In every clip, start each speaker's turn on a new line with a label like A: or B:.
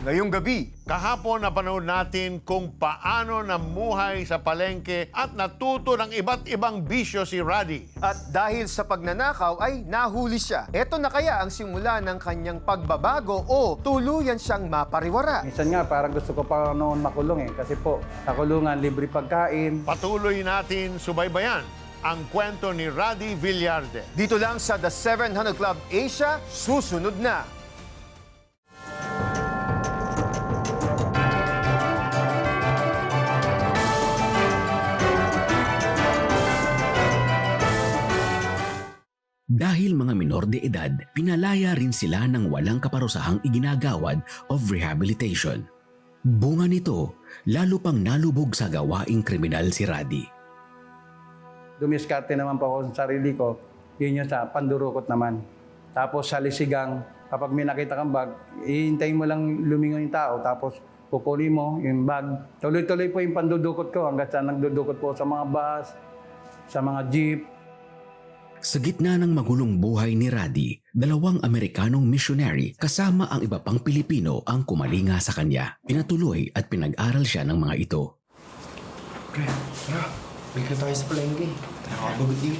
A: ngayong gabi.
B: Kahapon napanood natin kung paano namuhay sa palengke at natuto ng iba't ibang bisyo si Rady.
A: At dahil sa pagnanakaw ay nahuli siya. Ito na kaya ang simula ng kanyang pagbabago o tuluyan siyang mapariwara.
C: Minsan nga, parang gusto ko pa noon makulong kasi po, sa kulungan, libre pagkain.
B: Patuloy natin subaybayan ang kwento ni Rady Villarde.
A: Dito lang sa The 700 Club Asia, susunod na.
D: Dahil mga minor de edad, pinalaya rin sila ng walang kaparusahang iginagawad of rehabilitation. Bunga nito, lalo pang nalubog sa gawaing kriminal si Rady.
C: Dumiskarte naman po ako sa sarili ko, yun yung sa pandurukot naman. Tapos sa lisigang, kapag may nakita kang bag, ihintayin mo lang lumingon yung tao, tapos kukunin mo yung bag. Tuloy-tuloy po yung pandudukot ko hanggang sa nagdudukot po sa mga bus, sa mga jeep.
D: Sa gitna ng magulong buhay ni Rady, dalawang Amerikanong missionary kasama ang iba pang Pilipino ang kumalinga sa kanya. Pinatuloy at pinag-aral siya ng mga ito.
E: Pre, tara. Balik na tayo sa palengke. Nakakabagod dito.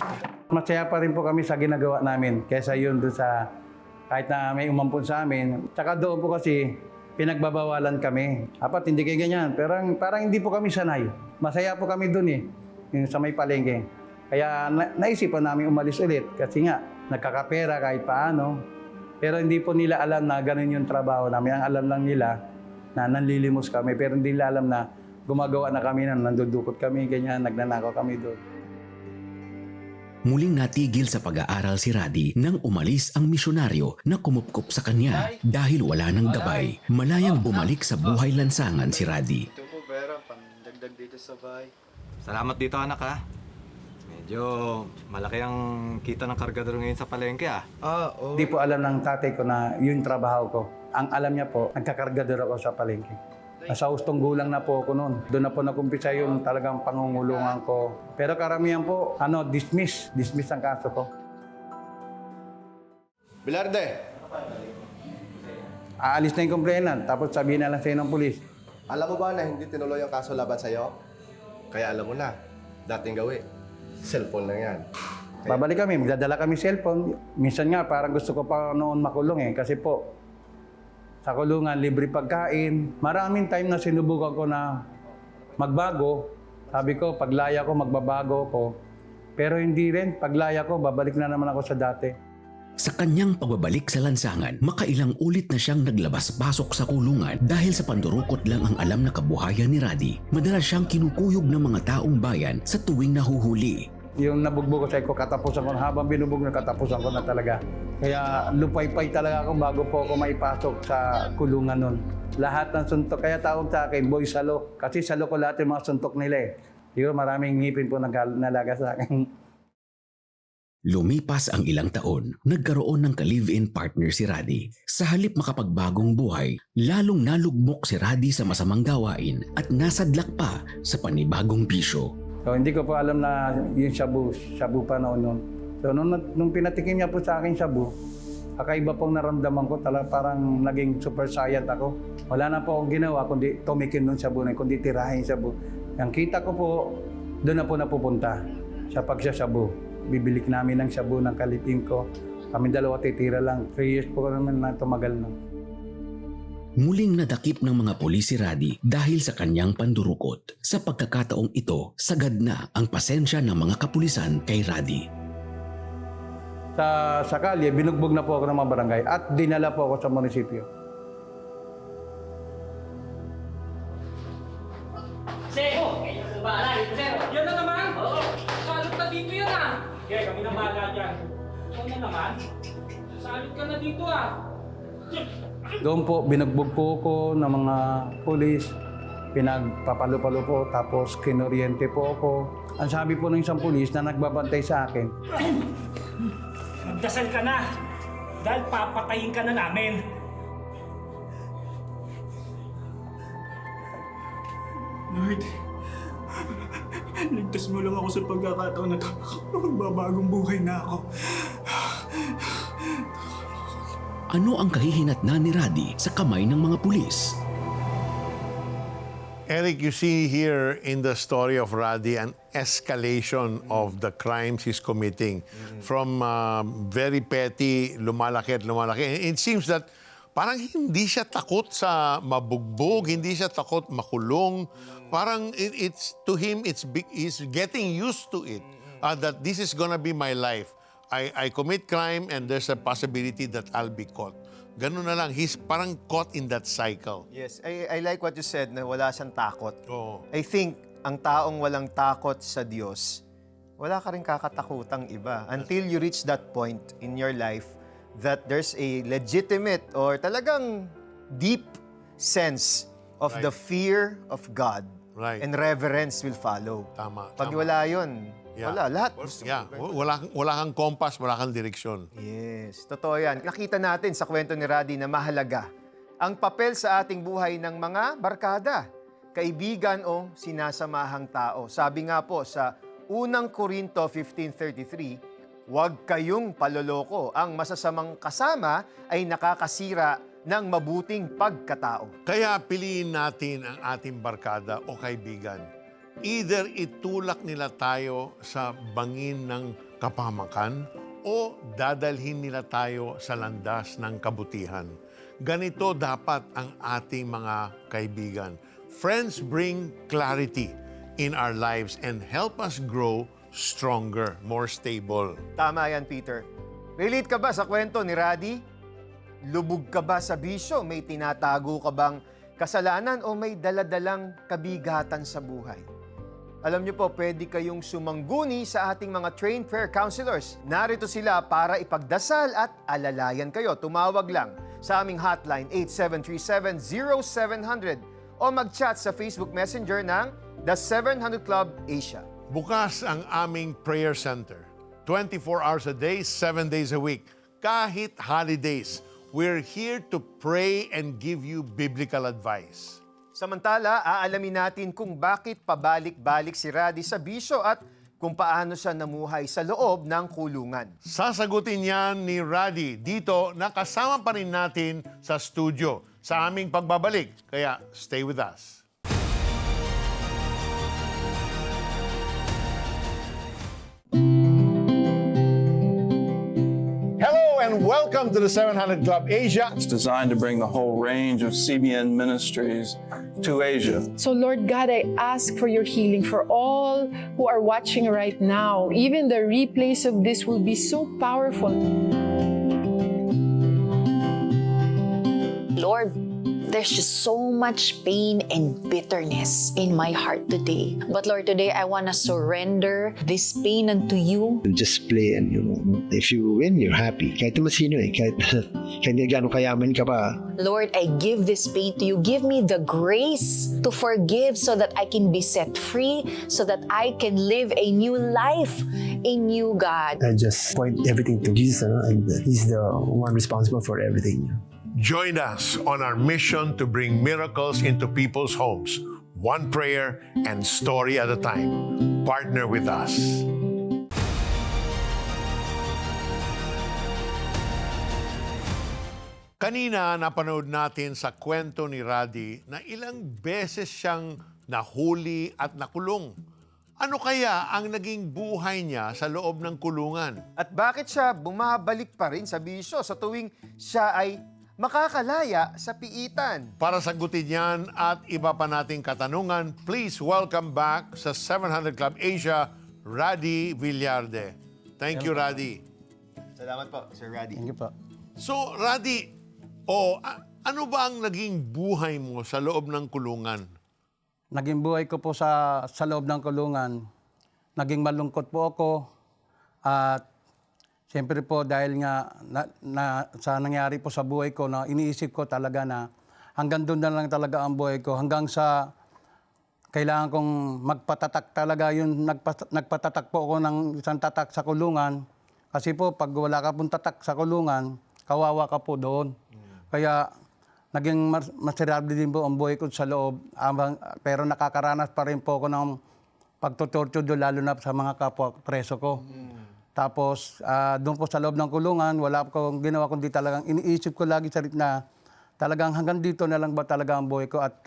C: Masaya pa rin po kami sa ginagawa namin kaysa yun doon sa kahit na may umampun sa amin. Tsaka doon po kasi pinagbabawalan kami. Dapat hindi kayo ganyan. Parang hindi po kami sanay. Masaya po kami doon yung sa may palengke. Kaya naisipan namin umalis ulit kasi nga nagkakapera kahit paano. Pero hindi po nila alam na ganun yung trabaho namin. Ang alam lang nila na nanlilimos kami pero hindi nila alam na gumagawa na kami na nandudukot kami, ganyan, nagnanakaw kami doon.
D: Muling natigil sa pag-aaral si Rady nang umalis ang misyonaryo na kumupkup sa kanya dahil wala ng gabay. Malayang bumalik sa buhay lansangan si Rady.
E: Ito po, Vera. Pandagdag dito sa bahay.
F: Salamat dito, anak, ha? Medyo malaki ang kita ng kargador ngayon sa palengke, ah.
E: Oo.
C: Hindi po alam ng tatay ko na yun trabaho ko. Ang alam niya po, nagkakargador ako sa palengke. Nasa hustong gulang na po ako noon. Doon na po nakumpisa yung talagang pangungulungan ko. Pero karamihan po, dismiss. Dismiss ang kaso ko.
G: Bilarde,
C: Aalis na yung complainant, tapos sabihin na lang sa'yo ng pulis.
G: alam mo ba na hindi tinuloy ang kaso laban sa'yo? Kaya alam mo na, dating gawin. Cellphone lang yan.
C: Babalik kami, magdadala kami cellphone. Minsan nga, parang gusto ko pa noon makulong kasi po, sa kulungan, libre pagkain. Maraming time na sinubukan ko na magbago. Sabi ko, paglaya ko, magbabago ko. Pero hindi rin, paglaya ko, babalik na naman ako sa dati.
D: Sa kanyang pagbabalik sa lansangan, makailang ulit na siyang naglabas-pasok sa kulungan dahil sa pandurukot lang ang alam na kabuhayan ni Rady. Madalas siyang kinukuyog ng mga taong bayan sa tuwing nahuhuli.
C: Yung nabugbog ko sa ko, katapusan ko. Habang binubog na katapusan ko na talaga. Kaya lupay-pay talaga ako bago po ako maipasok sa kulungan nun. Lahat ng suntok, kaya tawag sa akin, Boy Salo. Kasi salo ko lahat yung mga suntok nila Siguro maraming ngipin po nalaga sa akin.
D: Lumipas ang ilang taon, nagkaroon ng ka-live-in partner si Rady. Sa halip makapagbagong buhay, lalong nalugmok si Rady sa masamang gawain at nasadlak pa sa panibagong bisyo.
C: So hindi ko po alam na yung shabu pa noon. So nung pinatikim niya po sa akin shabu, kakaiba pong naramdaman ko, parang naging super saiyan ako. Wala na po akong ginawa kundi tumikim ng shabu na, kundi tirahin shabu. Ang kita ko po, doon na po napupunta sa pagsashabu. Bibilik namin ng shabu ng kalipin ko. Kami dalawa titira lang. 3 years po naman na tumagal na.
D: Muling nadakip ng mga pulis si Rady dahil sa kanyang pandurukot. Sa pagkakataong ito, sagad na ang pasensya ng mga kapulisan kay Rady.
C: Sa kalye, binugbog na po ako ng mga barangay at dinala po ako sa munisipyo.
H: Sir! Bahala dito, sir!
I: Yan na naman?
H: Oo!
I: Salot na dito yan, ah! Kaya kami na bahala dyan. Ikaw na naman? Salot ka na dito, ah!
C: Doon po, binugbog po ako ng mga pulis. Pinagpapalo-palo po, tapos kinoriente po ako. Ang sabi po ng isang pulis na nagbabantay sa akin,
I: Magdasal ka na! Dahil papatayin ka na namin!
E: Lord, ligtas mo lang ako sa pagkakataon na ito. Magbabagong buhay na ako.
D: Ano ang kahihinatnan ni Radi sa kamay ng mga pulis?
B: Eric, you see here in the story of Radi an escalation of the crimes he's committing. From very petty, lumalaki at lumalaki. It seems that parang hindi siya takot sa mabugbog, hindi siya takot makulong. Parang it's to him, he's getting used to it. That this is gonna be my life. I commit crime and there's a possibility that I'll be caught. Ganun na lang. He's parang caught in that cycle.
A: Yes, I like what you said na wala siyang takot.
B: Oo.
A: I think ang taong walang takot sa Diyos, wala ka rin kakatakutang iba until you reach that point in your life that there's a legitimate or talagang deep sense of the fear of God.
B: Right.
A: And reverence will follow.
B: Tama,
A: Pag
B: tama.
A: wala yun,
B: Yeah.
A: wala. Lahat.
B: Yeah, wala kang kompas, wala kang direksyon.
A: Yes, totoo yan. Nakita natin sa kwento ni Radi na mahalaga ang papel sa ating buhay ng mga barkada, kaibigan o sinasamahang tao. Sabi nga po sa unang Korinto 15:33, huwag kayong paloloko. Ang masasamang kasama ay nakakasira ng mabuting pagkatao.
B: Kaya piliin natin ang ating barkada o kaibigan. Either itulak nila tayo sa bangin ng kapahamakan o dadalhin nila tayo sa landas ng kabutihan. Ganito dapat ang ating mga kaibigan. Friends bring clarity in our lives and help us grow stronger, more stable.
A: Tama yan, Peter. Relate ka ba sa kwento ni Radi? Lubog ka ba sa bisyo? May tinatago ka bang kasalanan o may daladalang kabigatan sa buhay? Alam niyo po, pwede kayong sumangguni sa ating mga trained prayer counselors. Narito sila para ipagdasal at alalayan kayo. Tumawag lang sa aming hotline 8737-0700 o mag-chat sa Facebook Messenger ng The 700 Club Asia.
B: Bukas ang aming prayer center. 24 hours a day, 7 days a week. Kahit holidays, we're here to pray and give you biblical advice.
A: Samantala, aalamin natin kung bakit pabalik-balik si Radi sa bisyo at kung paano siya namuhay sa loob ng kulungan.
B: Sasagutin yan ni Radi dito na kasama pa rin natin sa studio sa aming pagbabalik. Kaya stay with us. Hello and welcome to the 700 Club Asia.
J: It's designed to bring the whole range of CBN ministries to Asia.
K: So Lord God, I ask for your healing for all who are watching right now. Even the replays of this will be so powerful.
L: Lord, there's just so much pain and bitterness in my heart today. But Lord, today I want to surrender this pain unto you.
M: Just play and, if you win, you're happy. Kahit naman sino kahit gano'ng kayaman ka pa.
L: Lord, I give this pain to you. Give me the grace to forgive so that I can be set free, so that I can live a new life in you, God.
M: I just point everything to Jesus, and He's the one responsible for everything.
B: Join us on our mission to bring miracles into people's homes, one prayer and story at a time. Partner with us. Kanina napanood natin sa kwento ni Radi na ilang beses siyang nahuli at nakulong. Ano kaya ang naging buhay niya sa loob ng kulungan?
A: At bakit siya bumabalik pa rin sa bisyo sa tuwing siya ay makakalaya sa piitan?
B: Para sagutin yan at iba pa nating katanungan, please welcome back sa 700 Club Asia, Radi Villarde. Thank you, Radi.
A: Salamat po, Sir Radi.
C: Thank you po.
B: So, Radi, ano ba ang naging buhay mo sa loob ng kulungan?
C: Naging buhay ko po sa loob ng kulungan. Naging malungkot po ako. At siyempre po dahil nga sa nangyari po sa buhay ko, na iniisip ko talaga na hanggang doon na lang talaga ang buhay ko. Hanggang sa kailangan kong magpatatak talaga yun. Nagpatatak po ako ng isang tatak sa kulungan. Kasi po pag wala ka pong tatak sa kulungan, kawawa ka po doon. Kaya naging miserable din po ang buhay ko sa loob. Pero nakakaranas pa rin po ako ng pagtutorture doon, lalo na sa mga kapwa preso ko. Tapos doon po sa loob ng kulungan, wala akong ginawa kundi talagang iniisip ko lagi sa na talagang hanggang dito na lang ba talaga ang buhay ko at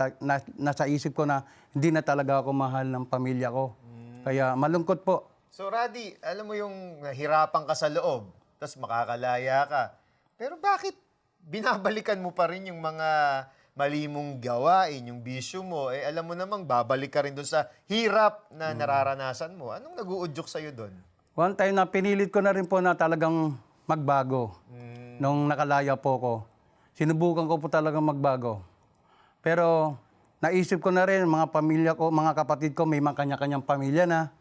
C: nasa isip ko na hindi na talaga ako mahal ng pamilya ko. Kaya malungkot po.
A: So, Raddy, alam mo yung nahirapan ka sa loob, tapos makakalaya ka. Pero bakit binabalikan mo pa rin yung mga mali mong gawain, yung bisyo mo? Eh, alam mo namang babalik ka rin doon sa hirap na nararanasan mo. Anong nag-uudyok sa'yo doon?
C: One time na pinilit ko na rin po na talagang magbago nung nakalaya po ko. Sinubukan ko po talagang magbago. Pero naisip ko na rin, mga pamilya ko, mga kapatid ko, may mga kanya-kanyang pamilya na.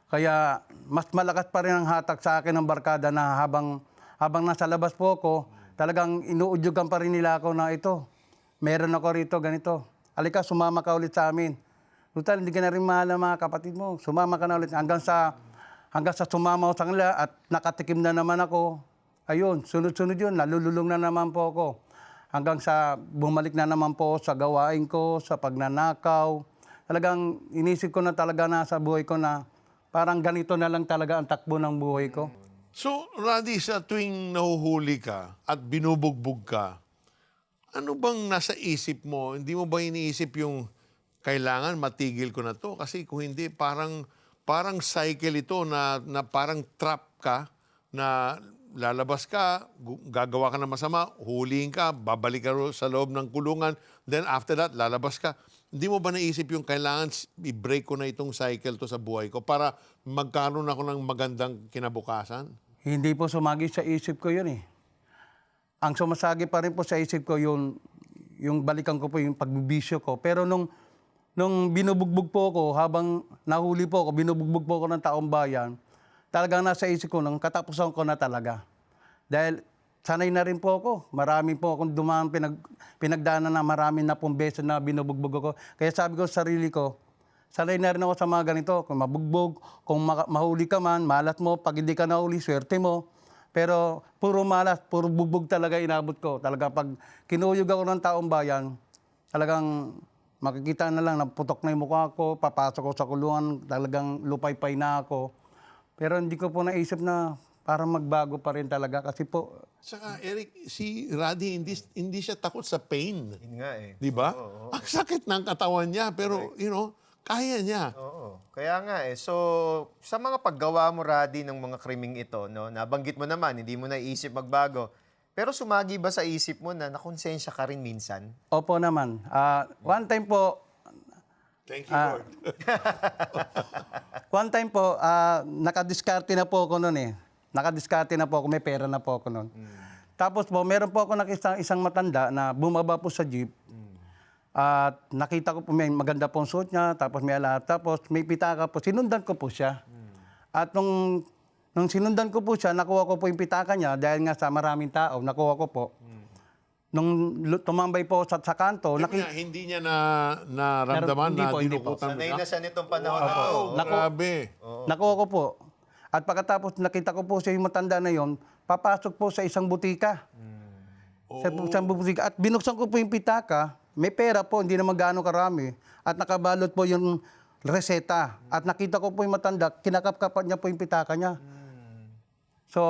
C: Kaya mas malakas pa rin ang hatak sa akin ng barkada na habang nasa labas po ako, talagang inuudyogan pa rin nila ako na ito. Meron ako rito, ganito. Halika, sumama ka ulit sa amin. Total, hindi ka na rin mahal ng mga kapatid mo. Sumama ka na ulit hanggang sa sumama ako sa kanila at nakatikim na naman ako. Ayun, sunod-sunod yun, nalululong na naman po ako. Hanggang sa bumalik na naman po sa gawain ko, sa pagnanakaw. Talagang inisip ko na talaga na sa buhay ko na parang ganito na lang talaga ang takbo ng buhay ko.
B: So, Raddy, sa tuwing nahuhuli ka at binubugbog ka, ano bang nasa isip mo? Hindi mo ba iniisip yung kailangan matigil ko na to? Kasi kung hindi, parang cycle ito na parang trap ka na lalabas ka, gagawa ka ng masama, huliin ka, babalik ka sa loob ng kulungan, then after that, lalabas ka. Hindi mo ba naisip yung kailangan i-break ko na itong cycle to sa buhay ko para magkaroon ako ng magandang kinabukasan?
C: Hindi po sumagi sa isip ko yun eh. Ang sumasagi pa rin po sa isip ko yung balikan ko po yung pagbibisyo ko. Pero nung binubugbog po ako, habang nahuli po ako, binubugbog po ako ng taong bayan, talagang nasa isip ko, nung katapusan ko na talaga. Dahil sanay na rin po ako. Marami po akong dumaan, pinagdaanan na marami na pong beses na binubugbog ako. Kaya sabi ko sa sarili ko, sanay na rin ako sa mga ganito. Kung mabugbog, kung mahuli ka man, malat mo. Pag hindi ka nahuli, swerte mo. Pero puro malas, puro bugbog talaga inabot ko. Talaga pag kinuyog ako ng taong bayan, talagang makikita na lang, naputok na yung mukha ko, papasok ko sa kulungan, talagang lupay-pay na ako. Pero hindi ko po naisip na parang magbago pa rin talaga kasi po...
B: Saka, Eric, si Raddy, hindi siya takot sa pain.
A: Yun nga eh.
B: Di ba? Ang sakit ng katawan niya, pero, kaya niya.
A: Oo. Kaya nga eh. So, sa mga paggawa mo, Raddy, ng mga kriming ito, no, nabanggit mo naman, hindi mo naisip magbago. Pero sumagi ba sa isip mo na nakonsensya ka rin minsan?
C: Opo naman. One time po...
B: Thank you, Lord.
C: One time po, nakadiskarte na po ako noon eh. Nakadiskarte na po ako, may pera na po ako noon. Tapos po, meron po ako nakita isang matanda na bumaba po sa jeep. At nakita ko po, may maganda pong suot niya, tapos may alat, tapos may pitaka po. Sinundan ko po siya. At nung sinundan ko po siya, nakuha ko po yung pitaka niya dahil nga sa maraming tao, nakuha ko po. Nung tumambay po sa kanto,
B: Hindi niya naramdaman
C: Hindi
B: na
C: po, hindi po.
B: dinukutan
A: Sanay
B: ka?
A: na siya nitong panahon na to.
B: Grabe.
C: nakuha ko po. At pagkatapos nakita ko po siya yung matanda na yon, papasok po sa isang butika. Sa isang butika. At binuksan ko po yung pitaka, may pera po, hindi naman gaano karami. At nakabalot po yung reseta. At nakita ko po yung matanda, kinakapkapan niya po yung pitaka niya. So,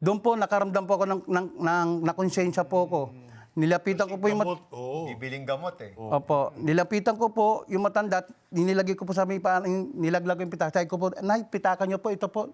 C: doon po nakaramdam po ako ng nakonsensya po ko. Nilapitan ko po yung
A: Bibiling gamot eh.
C: Opo, nilapitan ko po yung matanda, nilagay ko po sa may nilaglag ko yung pitaka. Sabi ko po, Nay, pitaka niyo po, ito po.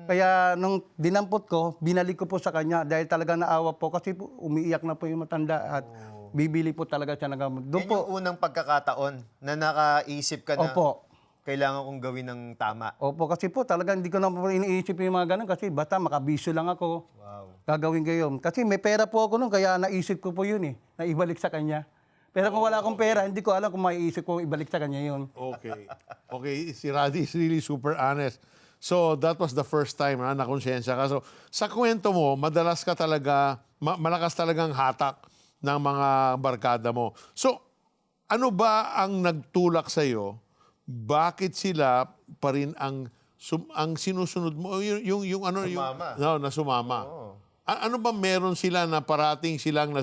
C: Kaya nung dinampot ko, binalik ko po sa kanya dahil talaga naawa po kasi po, umiiyak na po yung matanda at bibili po talaga siya ng gamot. Doon
A: Yan
C: po,
A: yung unang pagkakataon na nakaisip ka na
C: opo.
A: kailangan kong gawin ng tama.
C: Opo, kasi po talagang hindi ko na po iniisip yung mga ganun kasi basta makabisyo lang ako.
A: Wow.
C: Gagawin ko yun. Kasi may pera po ako nun, kaya naisip ko po yun eh, na ibalik sa kanya. Pero kung wala akong pera, hindi ko alam kung maiisip ko ibalik sa kanya yun.
B: Okay. Okay, si Raddy is really super honest. So, that was the first time na konsensya ka. So, sa kwento mo, madalas ka talaga, malakas talagang hatak ng mga barkada mo. So, ano ba ang nagtulak sa'yo? Bakit sila pa rin ang sinusunod mo? Yung ano,
A: Sumama.
B: na sumama. Ano ba meron sila na parating silang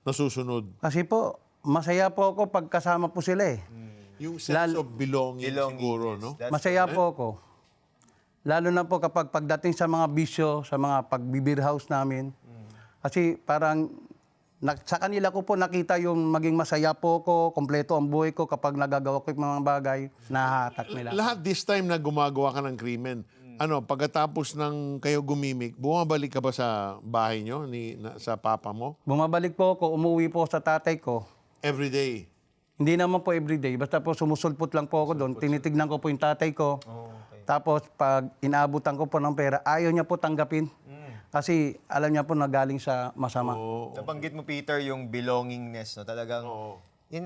B: nasusunod?
C: Kasi po, masaya po ako pag kasama po sila eh.
B: Yung sense of belonging siguro, no?
A: That's
C: Masaya po ako. Lalo na po kapag pagdating sa mga bisyo, sa mga pagbibir house namin. Kasi parang sa kanila ko po nakita yung maging masaya po ko, kompleto ang buhay ko kapag nagagawa ko yung mga bagay, nahahatak nila.
B: Lahat this time na gumagawa ka ng krimen, pagkatapos ng kayo gumimik, bumabalik ka ba sa bahay nyo, sa papa mo?
C: Bumabalik po ako, umuwi po sa tatay ko.
B: Every day?
C: Hindi naman po everyday, basta po sumusulpot lang po ako doon. Tinitignan ko po yung tatay ko. Tapos pag inaabutan ko po ng pera, ayaw niya po tanggapin. Kasi alam niya po na galing sa masama.
A: Nabanggit mo, Peter, yung belongingness. No? Talagang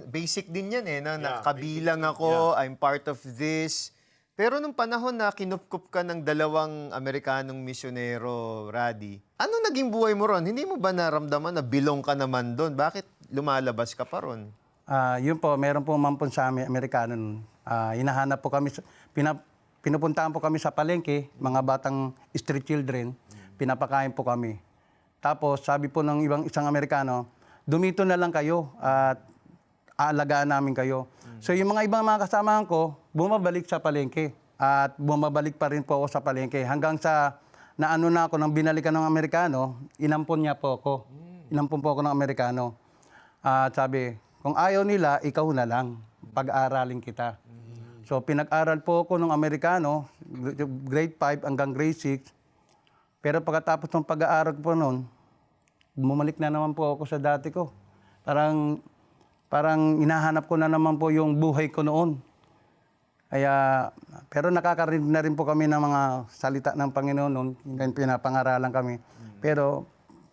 A: basic din yan eh. No? Nakabilang ako, I'm part of this. Pero nung panahon na kinupkup ka ng 2 Amerikanong misyonero, Raddy, ano naging buhay mo ron? Hindi mo ba naramdaman na belong ka naman doon? Bakit lumalabas ka pa ron?
C: Yun po, meron po mampun sa amin, Amerikano nun. Hinahanap po kami, pinupuntahan po kami sa palengke, mga batang street children, pinapakain po kami. Tapos sabi po ng isang Amerikano, dumito na lang kayo at aalagaan namin kayo. So yung mga ibang mga kasamahan ko, bumabalik sa palengke. At bumabalik pa rin po ako sa palengke. Hanggang sa naano na ako nang binalikan ng Amerikano, inampon niya po ako. Inampon po ako ng Amerikano. At sabi, kung ayaw nila, ikaw na lang. Pag-aaralin kita. So pinag-aral po ako ng Amerikano, grade 5 hanggang grade 6. Pero pagkatapos ng pag-aaral ko po noon, bumalik na naman po ako sa dati ko. Parang hinahanap ko na naman po yung buhay ko noon. Pero nakakarinig na rin po kami ng mga salita ng Panginoon noon. Pinapangaralan kami. Pero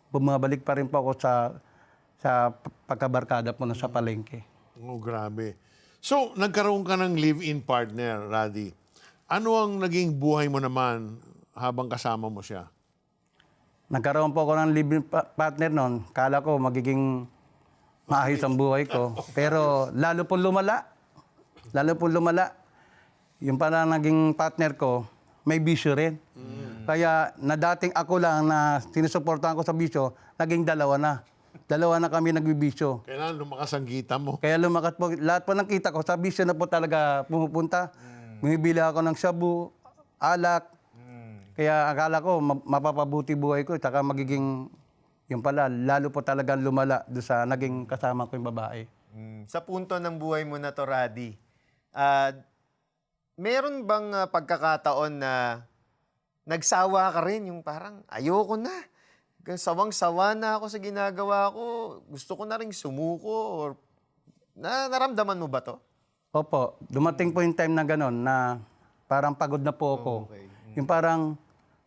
C: bumabalik pa rin po ako sa pagkabarkada po sa palengke.
B: Oh, grabe. So, nagkaroon ka ng live-in partner, Raddy. Ano ang naging buhay mo naman habang kasama mo siya?
C: Nagkaroon po ako ng live-in partner noon. Kala ko magiging maayos ang buhay ko. Pero lalo po lumala. Lalo po lumala. Yung pala naging partner ko, may bisyo rin. Kaya na dating ako lang na sinusuportahan ko sa bisyo, naging 2 na. 2 na kami nagbibisyo.
B: Kailangan lumakas ang kita mo.
C: Kaya lumakas po. Lahat po ng kita ko, sa bisyo na po talaga pumupunta. Bumibili ako ng shabu, alak. Kaya akala ko mapapabuti buhay ko. Tsaka magiging, yung pala, lalo po talagang lumala doon sa naging kasama ko yung babae.
A: Sa punto ng buhay mo na to, Raddy, meron bang pagkakataon na nagsawa ka rin? Yung parang, ayoko na. Sawang-sawa na ako sa ginagawa ko. Gusto ko na rin sumuko. Or, naramdaman mo ba to?
C: Opo. Dumating po yung time na gano'n na parang pagod na po ako. Yung parang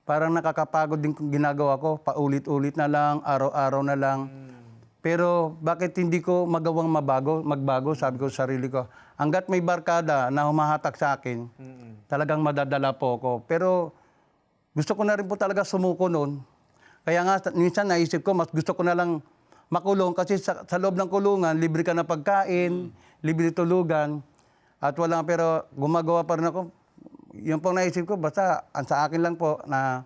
C: nakakapagod din kung ginagawa ko. Paulit-ulit na lang, araw-araw na lang. Pero bakit hindi ko magawang magbago? Sabi ko sa sarili ko, hanggat may barkada na humahatak sa akin, talagang madadala po ako. Pero gusto ko na rin po talaga sumuko noon. Kaya nga, minsan naisip ko, mas gusto ko na lang makulong kasi sa loob ng kulungan, libre ka na pagkain, libre tulugan, at wala, pero gumagawa pa rin ako. Yun pong naisip ko, basta sa akin lang po na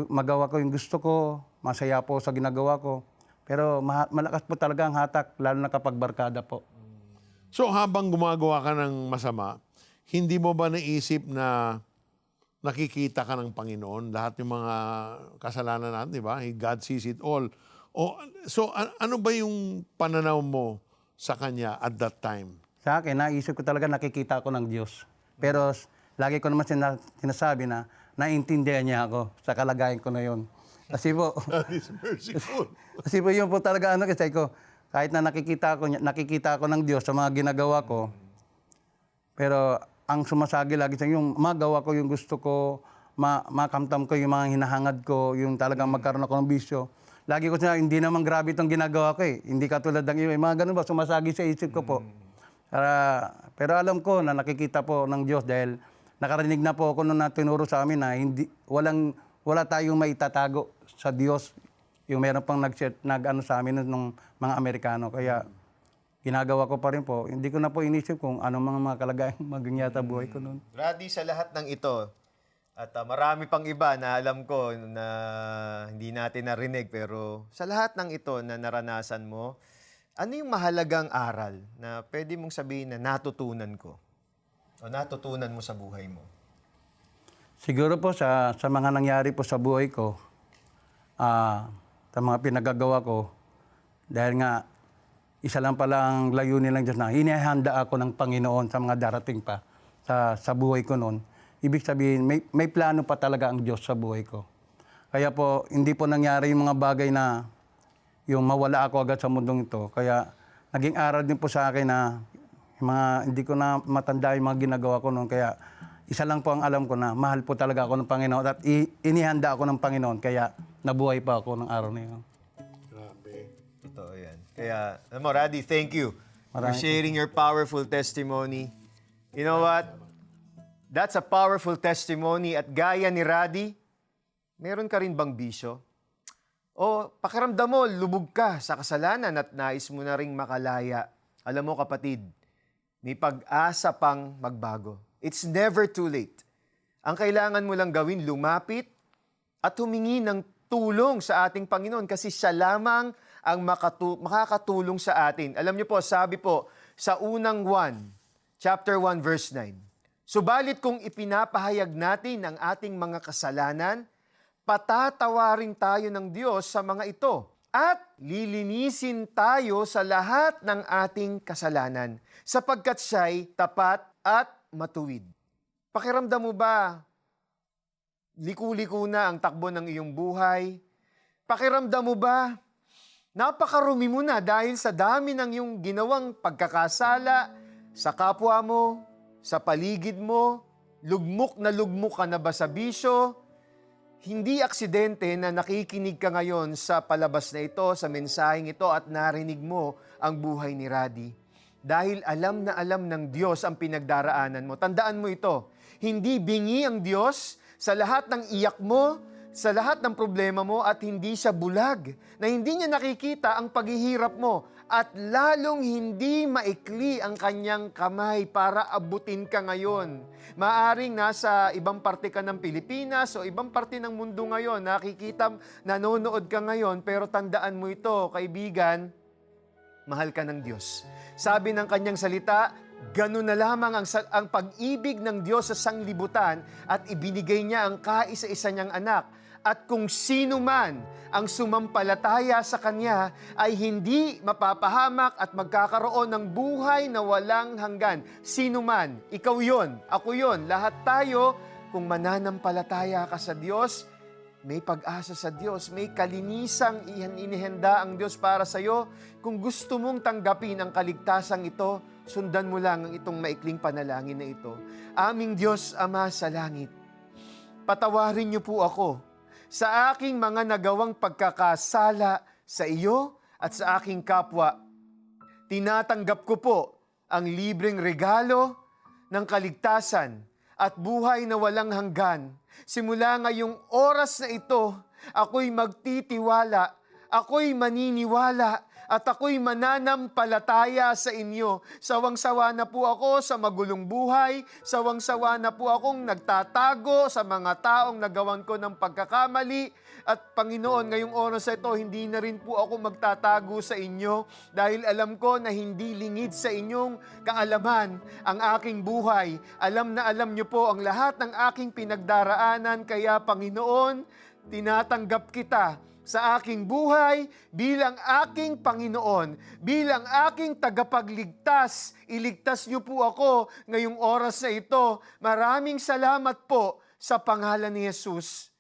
C: magawa ko yung gusto ko, masaya po sa ginagawa ko. Pero malakas po talaga ang hatak, lalo na kapag barkada po.
B: So habang gumagawa ka ng masama, hindi mo ba naisip na nakikita ka ng Panginoon? Lahat yung mga kasalanan natin, di ba? God sees it all. So ano ba yung pananaw mo sa Kanya at that time?
C: Sa akin, naisip ko talaga nakikita ko ng Diyos. Pero lagi ko naman sinasabi na naiintindihan niya ako sa kalagayan ko na yun. Kasi po,
B: God is merciful.
C: kasi po yun po talaga kasi ko, kahit na nakikita ko ng Diyos sa mga ginagawa ko, pero ang sumasagi lagi sa yung magawa ko yung gusto ko, makamtam ko yung mga hinahangad ko, yung talagang magkaroon ako ng bisyo. Lagi ko sinabi, hindi naman grabe itong ginagawa ko eh. Hindi katulad ng iba. Mga ganun ba, sumasagi sa isip ko po. Pero alam ko na nakikita po ng Diyos dahil nakarinig na po ako nung tinuro sa amin na wala tayong maitatago sa Diyos. Yung meron pang nag-ano sa amin ng mga Amerikano. Kaya ginagawa ko pa rin po. Hindi ko na po inisip kung anong mga kalagayan maging yata buhay ko noon.
A: Raddy, sa lahat ng ito, at marami pang iba na alam ko na hindi natin narinig, pero sa lahat ng ito na naranasan mo, ano yung mahalagang aral na pwede mong sabihin na natutunan ko o natutunan mo sa buhay mo?
C: Siguro po sa mga nangyari po sa buhay ko, sa mga pinagagawa ko, dahil nga isa lang pala ang layunin ng Diyos na hinihanda ako ng Panginoon sa mga darating pa sa buhay ko noon. Ibig sabihin, may plano pa talaga ang Diyos sa buhay ko. Kaya po, hindi po nangyari yung mga bagay na yung mawala ako agad sa mundong ito. Kaya naging aral din po sa akin na hindi ko na matanda yung mga ginagawa ko noon. Kaya isa lang po ang alam ko na mahal po talaga ako ng Panginoon at inihanda ako ng Panginoon. Kaya nabuhay pa ako ng araw na yun.
A: Totoo yan. Kaya, alam mo, Raddy, thank you for sharing your powerful testimony. You know what? That's a powerful testimony. At gaya ni Raddy, meron ka rin bang bisyo? O pakiramdam mo, lubog ka sa kasalanan at nais mo na ring makalaya. Alam mo kapatid, may pag-asa pang magbago. It's never too late. Ang kailangan mo lang gawin, lumapit at humingi ng tulong sa ating Panginoon kasi siya lamang ang makakatulong sa atin. Alam niyo po, sabi po sa unang 1, chapter 1, verse 9, subalit kung ipinapahayag natin ang ating mga kasalanan, patatawarin tayo ng Diyos sa mga ito at lilinisin tayo sa lahat ng ating kasalanan sapagkat siya'y tapat at matuwid. Pakiramdam mo ba, liku-liku na ang takbo ng iyong buhay? Pakiramdam mo ba, napakarumi mo na dahil sa dami ng iyong ginawang pagkakasala sa kapwa mo, sa paligid mo, lugmok ka na ba sa bisyo? Hindi aksidente na nakikinig ka ngayon sa palabas na ito, sa mensaheng ito at narinig mo ang buhay ni Raddy. Dahil alam na alam ng Diyos ang pinagdaraanan mo. Tandaan mo ito, hindi bingi ang Diyos sa lahat ng iyak mo, sa lahat ng problema mo at hindi siya bulag, na hindi niya nakikita ang paghihirap mo at lalong hindi maikli ang kanyang kamay para abutin ka ngayon. Maaring nasa ibang parte ka ng Pilipinas o ibang parte ng mundo ngayon, nakikita, nanonood ka ngayon, pero tandaan mo ito, kaibigan, mahal ka ng Diyos. Sabi ng kanyang salita, ganun na lamang ang pag-ibig ng Diyos sa sanglibutan at ibinigay niya ang kaisa-isa niyang anak. At kung sino man ang sumampalataya sa Kanya ay hindi mapapahamak at magkakaroon ng buhay na walang hanggan. Sino man, ikaw yon, ako yon, lahat tayo, kung mananampalataya ka sa Diyos, may pag-asa sa Diyos, may kalinisang inihanda ang Diyos para sa iyo. Kung gusto mong tanggapin ang kaligtasang ito, sundan mo lang ang itong maikling panalangin na ito. Aming Diyos, Ama sa langit, patawarin niyo po ako sa aking mga nagawang pagkakasala sa iyo at sa aking kapwa. Tinatanggap ko po ang libreng regalo ng kaligtasan at buhay na walang hanggan. Simula ngayong oras na ito, ako'y magtitiwala, ako'y maniniwala, at ako'y mananampalataya sa inyo. Sawang-sawa na po ako sa magulong buhay, sawang-sawa na po akong nagtatago sa mga taong nagawan ko ng pagkakamali. At Panginoon, ngayong oras na ito, hindi na rin po ako magtatago sa inyo dahil alam ko na hindi lingid sa inyong kaalaman ang aking buhay. Alam na alam niyo po ang lahat ng aking pinagdaraanan, kaya Panginoon, tinatanggap kita sa aking buhay bilang aking Panginoon, bilang aking tagapagligtas. Iligtas niyo po ako ngayong oras na ito. Maraming salamat po sa pangalan ni Jesus.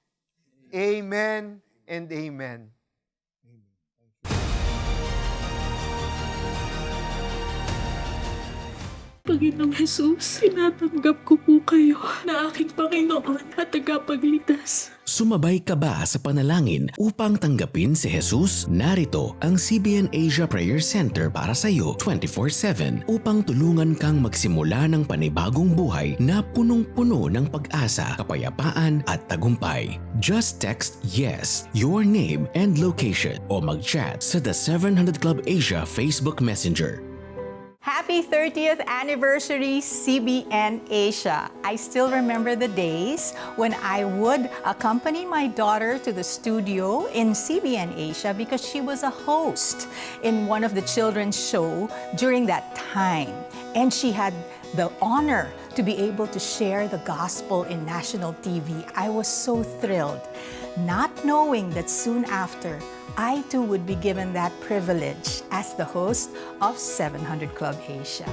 A: Amen and amen.
N: Panginoong Jesus, tinatanggap ko po kayo na aking Panginoon at tagapagligtas.
D: Sumabay ka ba sa panalangin upang tanggapin si Jesus? Narito ang CBN Asia Prayer Center para sa iyo 24/7 upang tulungan kang magsimula ng panibagong buhay na punong-puno ng pag-asa, kapayapaan at tagumpay. Just text YES, your name and location o mag-chat sa The 700 Club Asia Facebook Messenger.
O: Happy 30th anniversary, CBN Asia. I still remember the days when I would accompany my daughter to the studio in CBN Asia because she was a host in one of the children's show during that time. And she had the honor to be able to share the gospel in national TV. I was so thrilled, not knowing that soon after, I too would be given that privilege as the host of 700 Club Asia.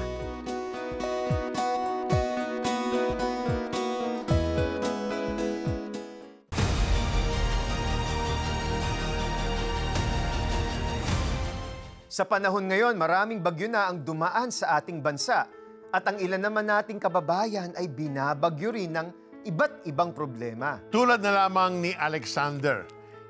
A: Sa panahon ngayon, maraming bagyo na ang dumaan sa ating bansa at ang ilan naman nating kababayan ay binabagyo rin ng iba't ibang problema.
B: Tulad na lamang ni Alexander,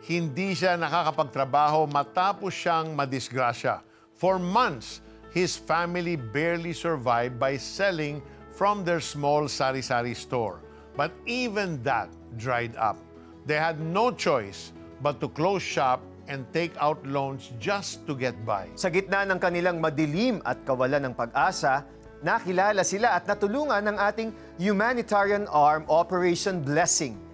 B: hindi siya nakakapagtrabaho matapos siyang madisgrasya. For months, his family barely survived by selling from their small sari-sari store. But even that dried up. They had no choice but to close shop and take out loans just to get by.
A: Sa gitna ng kanilang madilim at kawalan ng pag-asa, nakilala sila at natulungan ng ating humanitarian arm, Operation Blessing.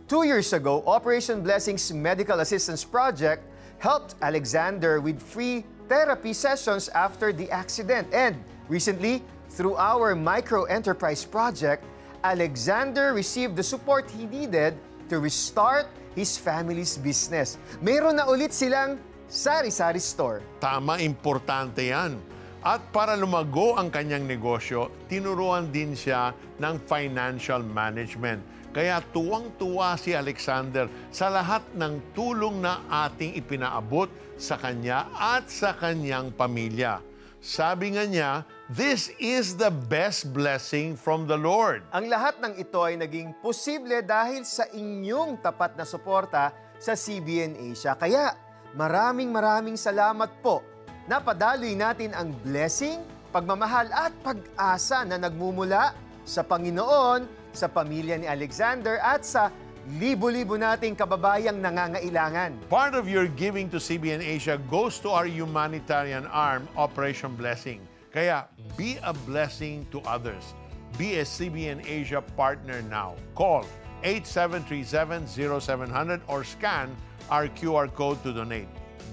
A: 2 years ago, Operation Blessing's Medical Assistance Project helped Alexander with free therapy sessions after the accident. And recently, through our micro-enterprise project, Alexander received the support he needed to restart his family's business. Meron na ulit silang sari-sari store.
B: Tama, importante yan. At para lumago ang kanyang negosyo, tinuruan din siya ng financial management. Kaya tuwang-tuwa si Alexander sa lahat ng tulong na ating ipinaabot sa kanya at sa kanyang pamilya. Sabi nga niya, this is the best blessing from the Lord.
A: Ang lahat ng ito ay naging posible dahil sa inyong tapat na suporta sa CBN Asia. Kaya maraming salamat po. Napadaloy natin ang blessing, pagmamahal at pag-asa na nagmumula sa Panginoon, sa pamilya ni Alexander at sa libo-libo nating kababayang nangangailangan.
B: Part of your giving to CBN Asia goes to our humanitarian arm, Operation Blessing. Kaya be a blessing to others. Be a CBN Asia partner now. Call 8737-0700 or scan our QR code to donate.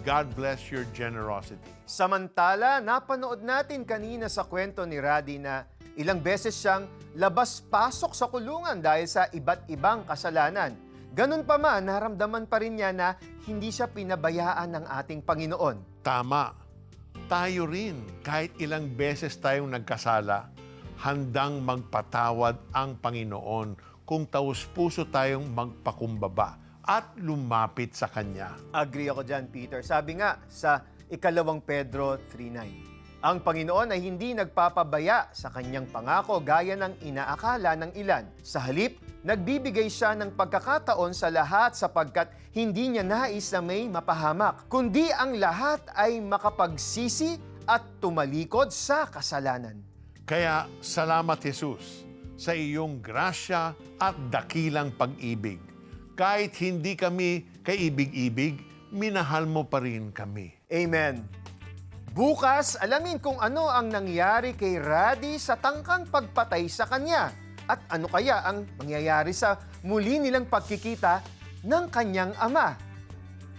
B: God bless your generosity.
A: Samantala, napanood natin kanina sa kwento ni Radi na ilang beses siyang labas-pasok sa kulungan dahil sa iba't ibang kasalanan. Ganun pa man, naramdaman pa rin niya na hindi siya pinabayaan ng ating Panginoon.
B: Tama. Tayo rin, kahit ilang beses tayong nagkasala, handang magpatawad ang Panginoon kung taus-puso tayong magpakumbaba at lumapit sa Kanya.
A: Agree ako dyan, Peter. Sabi nga sa 2 Pedro 3:9, ang Panginoon ay hindi nagpapabaya sa kanyang pangako gaya ng inaakala ng ilan. Sa halip, nagbibigay siya ng pagkakataon sa lahat sapagkat hindi niya nais na may mapahamak, kundi ang lahat ay makapagsisi at tumalikod sa kasalanan.
B: Kaya salamat Jesus sa iyong grasya at dakilang pag-ibig. Kahit hindi kami kaibig-ibig, minahal mo pa rin kami.
A: Amen. Bukas, alamin kung ano ang nangyari kay Radi sa tangkang pagpatay sa kanya at ano kaya ang mangyayari sa muli nilang pagkikita ng kanyang ama.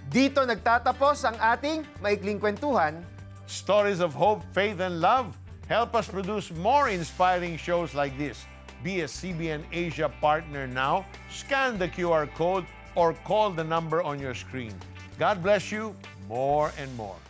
A: Dito nagtatapos ang ating maikling kwentuhan.
B: Stories of hope, faith, and love help us produce more inspiring shows like this. Be a CBN Asia partner now. Scan the QR code or call the number on your screen. God bless you more and more.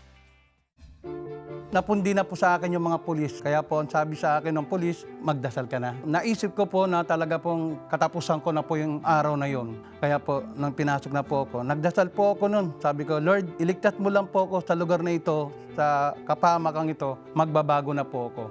C: Napundi na po sa akin yung mga pulis. Kaya po, ang sabi sa akin ng pulis, magdasal ka na. Naisip ko po na talaga pong katapusan ko na po yung araw na yon. Kaya po, nang pinasok na po ako, nagdasal po ako nun. Sabi ko, Lord, iligtas mo lang po ako sa lugar na ito, sa kapamakang ito, magbabago na po ako.